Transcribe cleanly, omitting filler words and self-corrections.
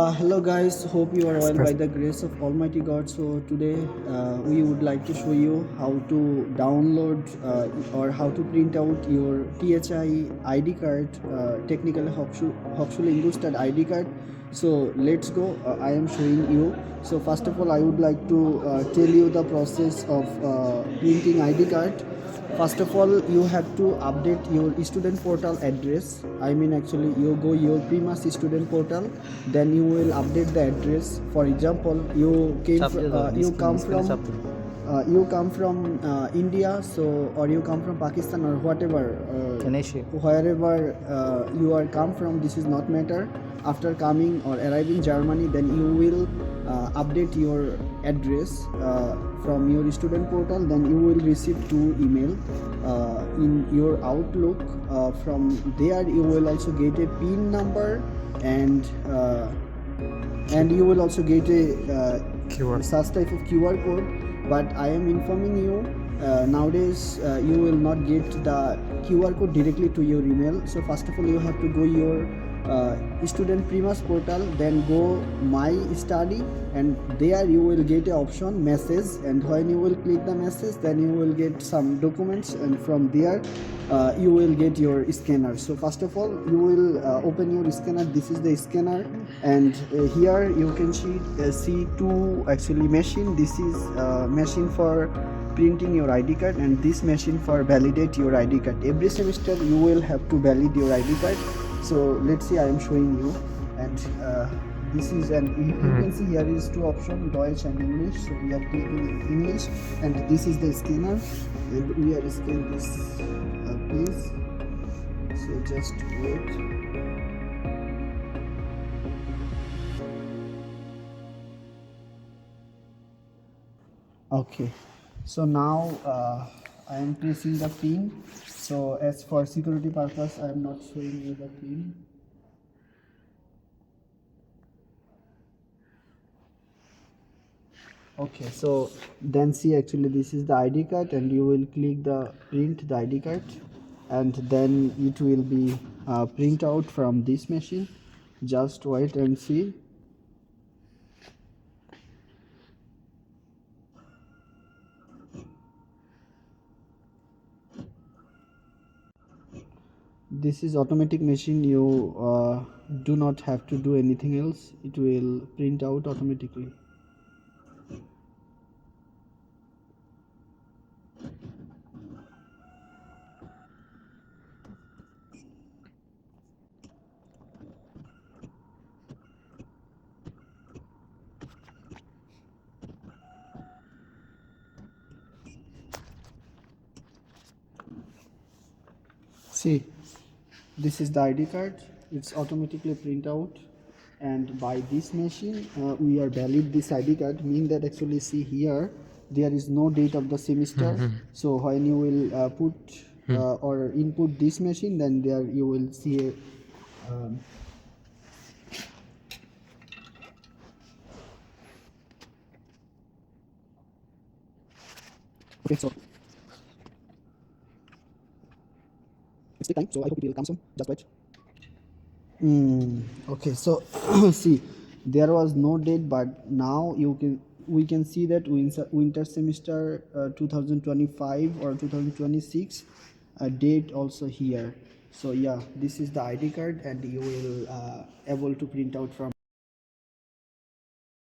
Hello guys, hope you are all by the grace of Almighty God. So today we would like to show you how to download or how to print out your THI ID card, Technical Hochschule Ingolstadt ID card. So let's go. I am showing you. So first of all, I would like to tell you the process of printing ID card. First of all, you have to update your student portal address. I mean, actually, you go your previous student portal, then you will update the address. For example, you come from India, so or you come from Pakistan or whatever, wherever you are come from. This is not matter. After coming or arriving Germany, then you will update your address from your student portal. Then you will receive 2 email in your Outlook. From there, you will also get a PIN number and you will also get a such type of QR code. But I am informing you, nowadays you will not get the QR code directly to your email. So first of all, you have to go your student premise portal, then go my study, and there you will get a option message, and when you will click the message, then you will get some documents, and from there you will get your scanner. So first of all, you will open your scanner. This is the scanner, and here you can see two actually machine. This is machine for printing your ID card, and this machine for validate your ID card. Every semester you will have to validate your ID card. So let's see, I am showing you, and this is, and you can see here is two options, Deutsch and English. So we are clicking English, and this is the scanner, and we are scanning this piece. So just wait. Okay, so now I am pressing the pin. So as for security purpose, I am not showing you the pin. Okay, so then see, actually this is the ID card, and you will click the print the ID card, and then it will be print out from this machine. Just wait and see. This is automatic machine. You do not have to do anything else. It will print out automatically. See, this is the ID card. It's automatically print out, and by this machine we are valid this ID card. Mean that actually, see here, there is no date of the semester. So when you will put or input this machine, then there you will see a okay, so it's the time, so I hope it will come soon. Just wait. Okay, so see, there was no date, but now we can see that winter semester 2025 or 2026 date also here. So yeah, this is the ID card, and you will able to print out from